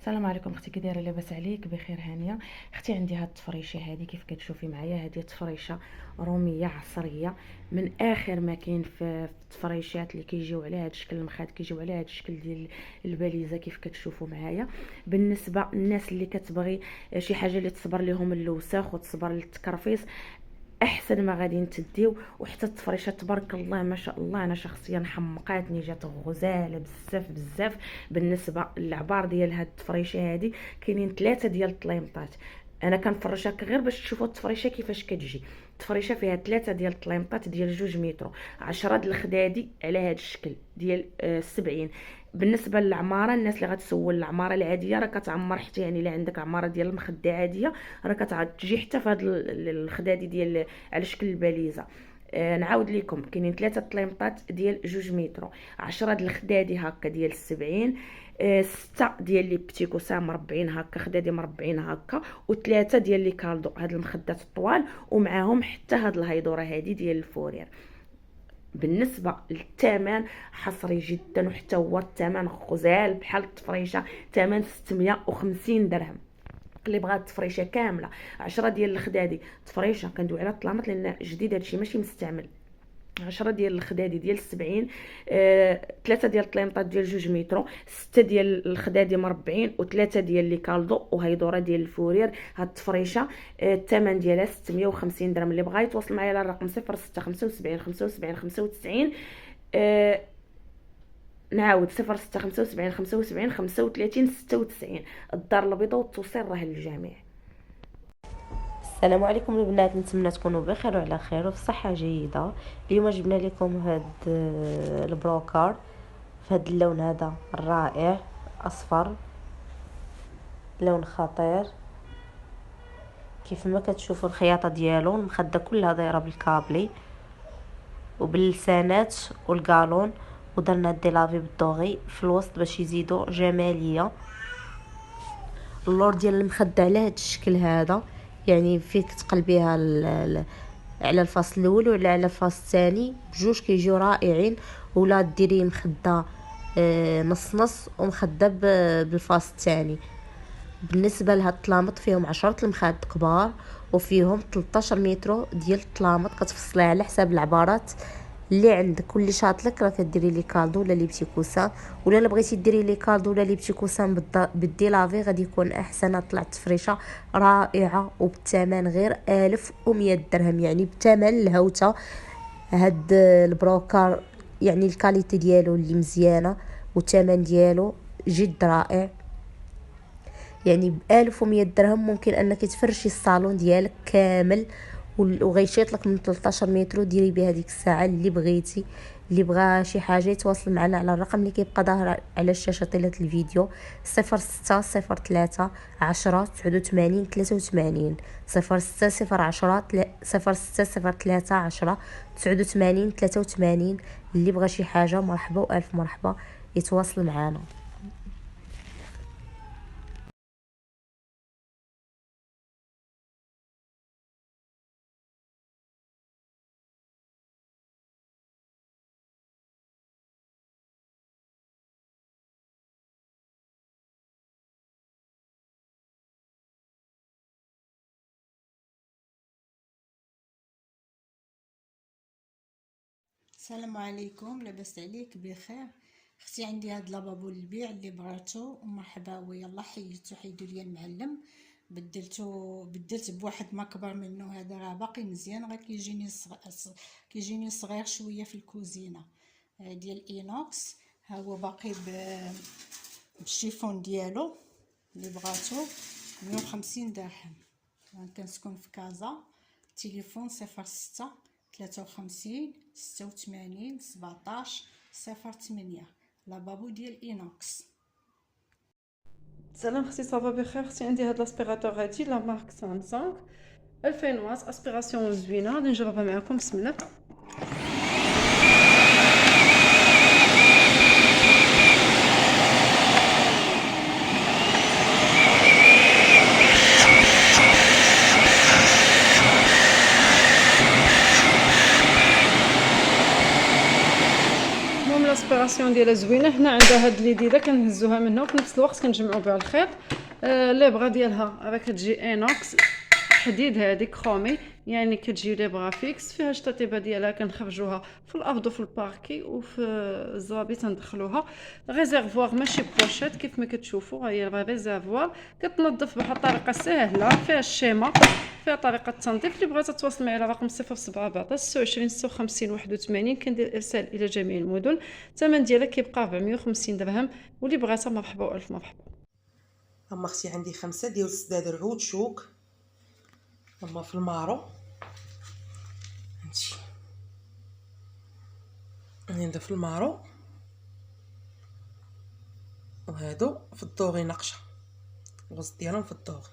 السلام عليكم اختي، كي دايره؟ لاباس عليك؟ بخير هانيه. اختي عندي هاد التفريشه هذه كيف كتشوفي معايا، هذه تفريشه روميه عصريه من اخر ما كاين في التفريشات اللي كيجيو على هاد الشكل المخاد، كيجيو على هاد الشكل ديال الباليزه كيف كتشوفوا معايا. بالنسبه للناس اللي كتبغي شي حاجه اللي تصبر لهم اللوسخ وتصبر للتكرفيس، احسن ما غادي تديو. وحتى التفريشه تبارك الله ما شاء الله، انا شخصيا حمقاتني، جات غزاله بزاف بزاف. بالنسبه للعبار ديال هاد التفريشه هادي، كاينين ثلاثه ديال الطليمطات. انا كنفرجها غير باش تشوفوا التفريشه كيفاش كتجي. التفريشه فيها ثلاثه ديال الطليمطات ديال 2 متر، 10 د الخدادي على هاد الشكل ديال 70. بالنسبه للعماره، الناس اللي غتسول العماره العاديه راه كتعمر حتى، يعني الا عندك عماره ديال المخده عاديه راه كتجي حتى في هاد الخدادي ديال على شكل الباليزه. نعاود لكم، كاينين ثلاثه طليمطات ديال 2 متر، 10 د الخدادي هكا ديال 70، 6 ديال لي بتي كوسان مربعين هكا، خدادي مربعين هكا، وثلاثه ديال لي كالدو، هاد المخدات الطوال، ومعاهم حتى هاد الهيدوره هادي ديال الفورير. بالنسبه للثمن حصري جدا، وحتى هو الثمن غزال بحال التفريشه، ثمن 650 درهم. اللي بغات تفريشه كامله 10 ديال الخدادي، تفريشه كندوي على الطلامط لان جديد هادشي ماشي مستعمل، 10 ديال الخدادي ديال 70، 3 ديال الطليمطات ديال 2 متر، 6 ديال الخدادي مربعين، وثلاثه ديال لي كالدو، وهيدوره ديال الفورير. هاد التفريشه الثمن ديالها 650 درهم. اللي بغا يتواصل معايا على الرقم 0675 75 95. نعاود 0675 75 35 96. الدار البيضاء، والتوصيل راه للجميع. السلام عليكم البنات، نتمنى تكونوا بخير وعلى خير وفي صحة جيدة. اليوم جبنا لكم هاد البروكار في هاد اللون هذا الرائع، اصفر، لون خطير. كيف ما كتشوفوا الخياطة ديالو، المخدة كلها دايرة بالكابلي وباللسانات والقالون، ودرنا الديلافي بالدوغي في الوسط باش يزيدوا جمالية. اللور ديال المخدة على هاد الشكل هذا، يعني فيك تقلبيها على الفصل الاول ولا على الفصل الثاني، بجوج كيجيو رائعين. ولا ديري مخده نص نص ومخده بالفصل الثاني. بالنسبه لهاد الطلامط فيهم 10 المخاد كبار، وفيهم 13 متر ديال الطلامط، كتفصليها على حساب العبارات اللي عندك. كل شاطلك راه كديري لي كالدو ولا لي بتي كوسان، ولا الا بغيتي ديري لي كالدو ولا لي بتي كوسان بالديلافي غادي يكون احسن. طلعت فريشه رائعه وبالثمن غير 1100 درهم، يعني بثمن الهوته. هاد البروكار يعني الكاليتي ديالو اللي مزيانه، والثمن ديالو جد رائع. يعني ب1100 درهم ممكن انك تفرشي الصالون ديالك كامل، وغيشيط لك من 13 متر. ديري بها ديك الساعه اللي بغيتي. اللي بغى شي حاجه يتواصل معنا على الرقم اللي كيبقى ظاهر على الشاشه طيله الفيديو: 06 03 10 89 83، 06 010 06 03 10 89 83. اللي بغى شي حاجه مرحبا والف مرحبا، يتواصل معنا. السلام عليكم، لاباس عليك؟ بخير. اختي عندي هاد لابابو للبيع، اللي بغاتو مرحبا، ويلا حيدوا لي المعلم. بدلت بواحد ما كبر منه، هذا راه باقي مزيان، غير كيجيني صغير شويه في الكوزينه. ديال اينوكس، ها هو باقي بالشيفون ديالو. اللي بغاتو 150 درهم. كنسكن في كازا. تليفون 06 53 86 17 08. لابابو ديال اينوكس. سلام اختي، صافا بخير اختي؟ عندي هاد لاسبيراتور هادي لا مارك سامسونج 2000 واط، اسبيراسيون زوينه. غادي نجربها معكم، بسم الله. المهم لاسبيراسيون لاسبيراسيون ديالها زوينه. هنا عندها هاد لي ديدا كنهزوها من هنا وفي نفس الوقت كنجمعوا بها الخيط. لي بغا ديالها راه كتجي انوكس حديد هادي كرومي، يعني كتجي لي بغا فيكس. فيها الشطيبه ديالها كنخرجوها في الارض وفي الباركي وفي الزوابي تندخلوها. ريزيرفوار ماشي بوشيت كيف ما كتشوفوا، هي ريزيرفوار كتنظف بواحد الطريقه سهله. فيها الشيمه، فيها طريقه التنظيف. اللي بغات تتواصل معايا على رقم 07 14 26 56 81 كندير ارسال الى جميع المدن. الثمن ديالها كيبقى 450 درهم، واللي بغاتها مرحبا والف مرحبا. اما اختي عندي 5 ديال السداد العود شوك اما في المارو. هانتي هنا في المارو، وهادو في الدوغي نقشه، الوسط ديالهم في الدوغي.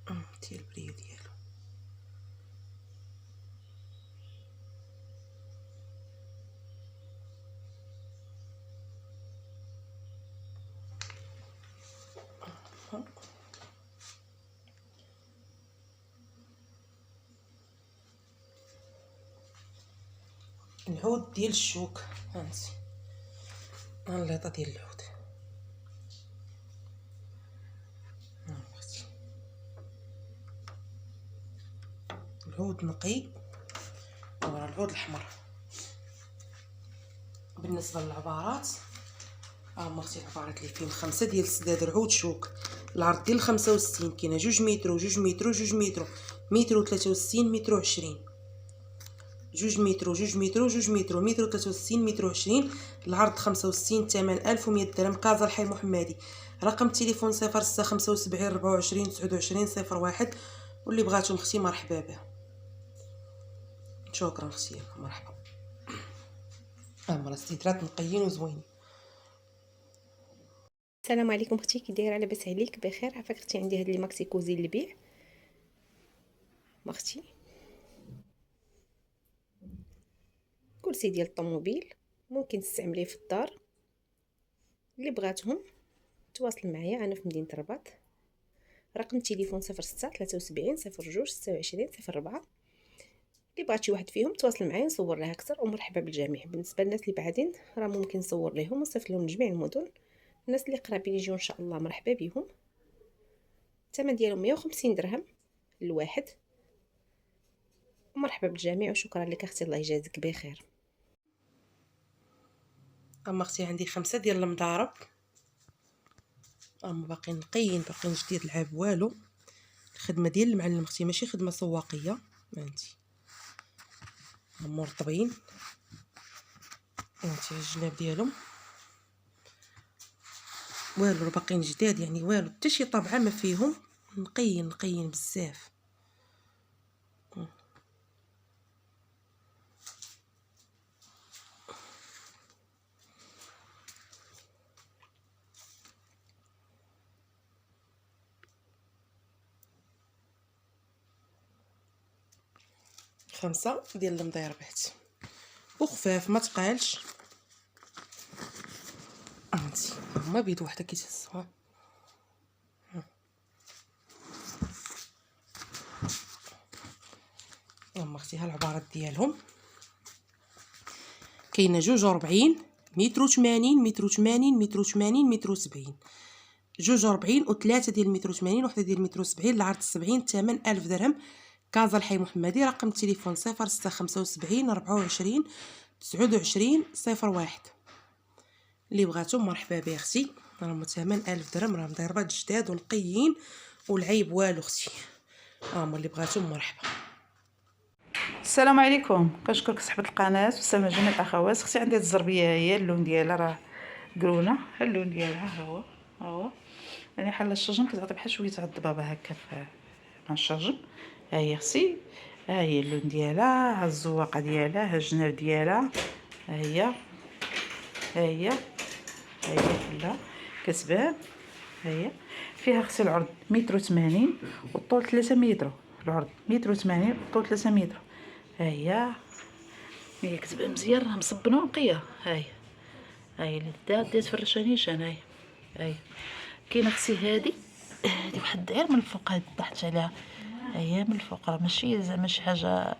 هانتي البريو ديالو. العود ديال الشوك، هانتي الليطه ديال العود. اختي العود نقي، ورا العود الاحمر. بالنسبه للعبارات، اختي العبارات اللي فيهم 5 ديال السداد العود شوك، العرض ديال 65 كاينه 2 متر و2 متر و2 متر، متر و63 متر و20، 2 متر و2 متر و2 متر، متر و63 متر و20. العرض 65، الثمن 1100 درهم. كازا الحي المحمدي. رقم التليفون 0675 24 29 01. واللي بغاتهم اختي مرحبا به. شكرا اختي، مرحبا. السيدرات نقيين وزوينين. السلام عليكم اختي، كي دايره؟ لاباس عليك؟ بخير. عافاك اختي؟ عندي هاد لي ماكسي كوزين للبيع اختي. كرسي ديال الطوموبيل ممكن تستعمليه في الدار. اللي بغاتهم تواصل معايا، انا في مدينه الرباط. رقم التليفون 06 73 02 26 04. اللي بغات شي واحد فيهم تواصل معايا نصور لها اكثر. ومرحبا بالجميع. بالنسبه للناس اللي بعدين راه ممكن نصور لهم ونصيفط لهم جميع المدن. الناس اللي قرابين يجيو ان شاء الله مرحبا بهم. الثمن ديالهم 150 درهم الواحد. ومرحبا بالجميع وشكرا لك اختي، الله يجازيك بخير. اما اختي عندي 5 ديال المضارب، باقيين نقيين، باقيين جديد العاب والو. الخدمه ديال المعلم اختي ماشي خدمه سواقيه، هانتي مرطبين. هانتي الجناب ديالهم والو، باقيين جداد يعني والو، حتى شي طبعه ما فيهم. نقيين بزاف. 5 ديال المضيربات وخفاف ما تقالش. هانتي هما بيد وحده كيتهزوها. هما اختي ها العبارات ديالهم. كاينه 42 متر و80 متر و80 متر و80 متر و70، 42 و3 ديال متر و80 وحده ديال متر و70. العرض 70، الثمن 1000 درهم. كازا الحي المحمدي. رقم التليفون 0675 24 29 01. اللي بغاتهم مرحبا بها اختي. راهم الثمن 1000 درهم، راهم ضربات جداد ونقيين والعيب والو اختي. هما اللي بغاتهم مرحبا. السلام عليكم، كنشكرك صاحبه القناه وسلام جميع الاخوات. اختي عندي هاد الزربيه، هي اللون ديالها راه قرونه، اللون ديالها ها هو يعني حل الشجن، كتعطي بحال شويه تاع الضبابه هكا مع الشجن. ها هي اختي، ها هي اللون ديالها، ها الزواقه ديالها، ها الجناب ديالها، ها هي كلها كتبان. ها هي فيها اختي العرض 180 والطول 3 متر. العرض 180 والطول 3 متر. ها هي كتبان مزيان، راه مصبنه ونقيه. ها هي اللي دات فرشه نيشان. ها هي كاينه اختي هادي هادي واحد غير من الفوق، هادي طاحت عليها، هي من الفوق، راه ماشي زعما شي حاجه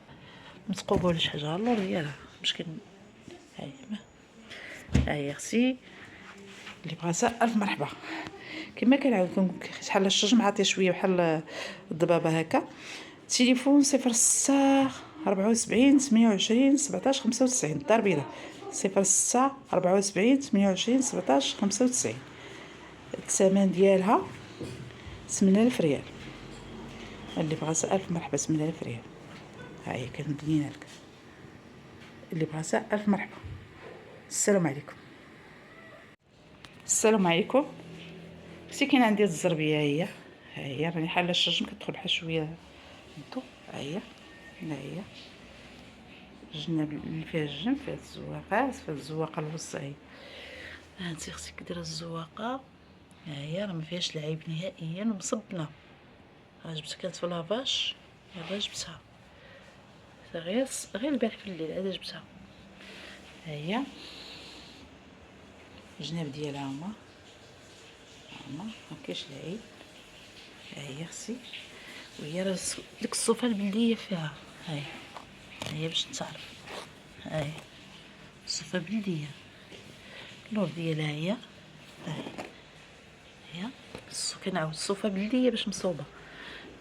مثقوبه ولا شي حاجه، اللور ديالها مشكل. هي خصي اللي بغاتها الف مرحبا. كما كنعاود كنقول لك شحال الشجم عاطيه شويه بحال الضبابه هكا. تليفون 06 74 28 17 95 الدار بيضاء. 06 74 28 17 95. الثمن ديالها 8000 ريال. اللي بغاتها الف مرحبا. 8000 ريال. ها هي كنبينها لك. اللي بغاتها الف مرحبا. السلام عليكم. السلام عليكم. شتي كاين عندي الزربيه، هي راني حاله الشجم كتدخل بحال شويه الضو. هي الجناب اللي فيها الجنب، فيها الزواقات، فيها الزواقه الوسط. هانتي خصك دير الزواقه. هي راه ما فيهاش العيب نهائيا ومصبنه. جبتها كانت في لافاش، يلا جبتها غير البارح في الليل عاد جبتها. هي الجناب ديالها هما مكاينش العيب. هي خصي، وهي راه ديك الصوفه البلديه فيها. هي باش تعرف. الصوفه بلديه. اللور ديالها هي كنعاود الصوفه بلديه باش مصوبه.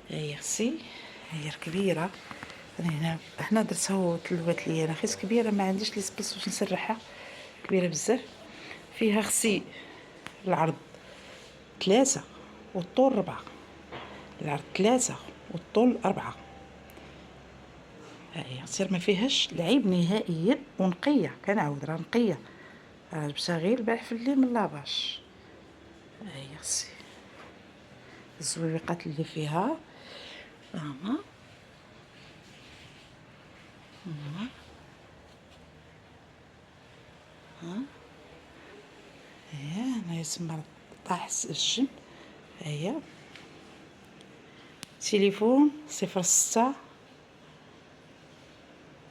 هي خصي، هي كبيره. انا هنا درتها تلوات ليا انا، خيت كبيره ما عنديش لي سبيس باش نسرحها، كبيره بزاف. فيها خصي العرض 3 والطول 4. العرض 3 والطول 4. هي سير ما فيهاش العيب نهائيا ونقيه. كنعاود راه نقيه، راه جبتها غير البارح في الليل من لاباش. هي خصي الزويقات اللي فيها هما هنا يسمى طاح الجنب. هي تليفون 06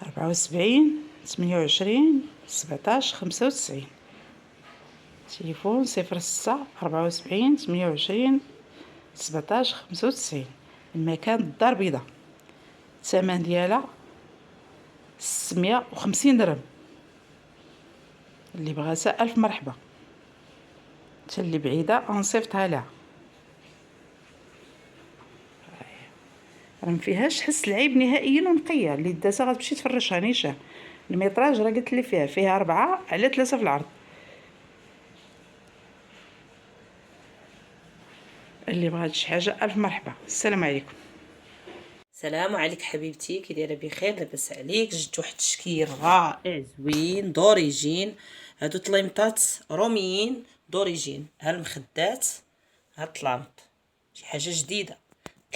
74 28 17 95. تليفون 06 74 28 17 95. المكان الدار بيضاء. الثمن ديالها 650 درهم. اللي بغاتها الف مرحبا. حتى اللي بعيده غنصيفطها لها. راه ما فيهاش حس العيب نهائيا ونقيه. اللي داتها غتمشي تفرشها نيشان. الميطراج راه قلت لي فيها 4 على 3 في العرض. اللي بغات شي حاجه الف مرحبا. السلام عليكم. السلام عليك حبيبتي، كي دايره؟ بخير؟ لاباس عليك؟ جبت واحد التشكيل رائع زوين دوريجين. هادو طليمطات روميين دوريجين. ها المخدات، ها الطلامط، شي حاجه جديده.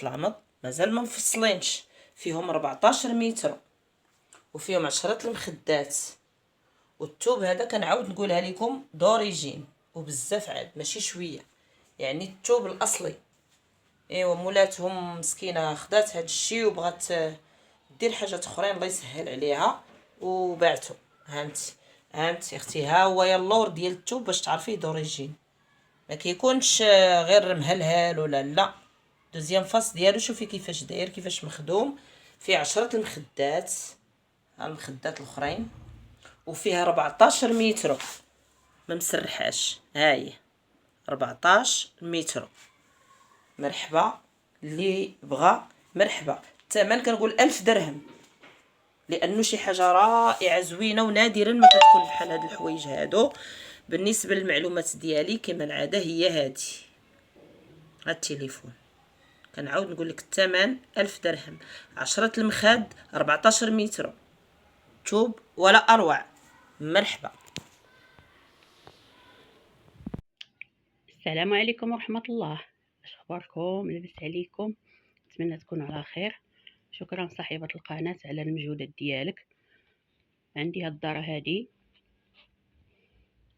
طلامط مازال ما مفصلينش، فيهم 14 متر وفيهم 10 المخدات. والثوب هذا كنعاود نقولها لكم دوريجين وبزاف عاد ماشي شويه، يعني الثوب الاصلي. ايوا مولاتهم مسكينه خدات هاد الشيء وبغات دير حاجات اخرين الله يسهل عليها وبعتو. هانتي اختي، ها هو يا اللور ديال الثوب باش تعرفيه دوريجين. ما كيكونش غير مهلهل ولا لا. دوزيام فاس ديالو شوفي كيفاش داير، كيفاش مخدوم. فيه 10 المخدات، ها المخدات الاخرين، وفيها 14 متر ما مسرحاش. هاهي 14 متر. مرحبا اللي بغى، مرحبا. الثمن كنقول 1000 درهم، لانه شي حاجه رائعه زوينه ونادرا ما كتكون بحال هاد الحوايج هادو. بالنسبه للمعلومات ديالي كما العاده هي هادي. هاد التليفون كنعاود نقول لك الثمن 1000 درهم. 10 المخاد، 14 متر، توب ولا اروع. مرحبا. السلام عليكم ورحمة الله. اش اخباركم؟ لاباس عليكم؟ نتمنى تكونوا على خير. شكرا صاحبة القناة على المجهودات ديالك. عندي هاد الدار هادي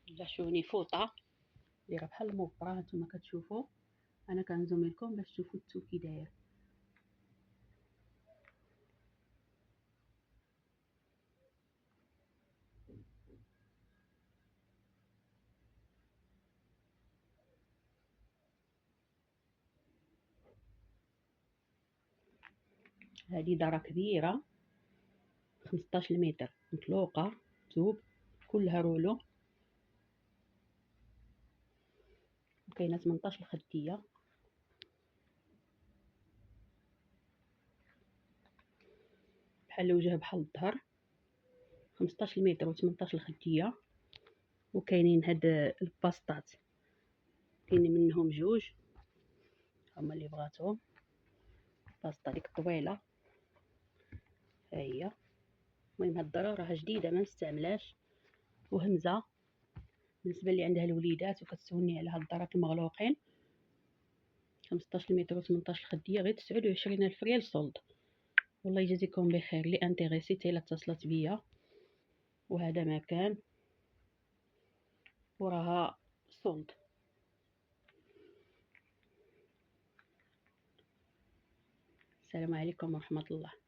جاشوني فوطة دايره بحال الموفرة هانتوما كتشوفوا. انا كنزوم لكم باش تشوفوا التو كي داير. هذه دارة كبيرة 15 متر مطلوقة توب كلها رولو، وكاينه 18 خدية. بحال الوجه بحال الظهر، 15 متر و 18 خدية. وكاينين هاد الباسطات كاينين منهم جوج هما اللي بغاتهم. الباسطه ديك طويله ها هي. المهم هاد الدرا راها جديده ما مستعملاش وهمزه بالنسبه اللي عندها الوليدات وكتسولني على هاد الدرات المغلوقين. 15 متر و 18 خديه غير 29,000 ريال سولد. والله يجازيكم بخير. اللي انتريسي حتى الا اتصلت بيا. وهذا مكان وراها سولد. السلام عليكم ورحمه الله.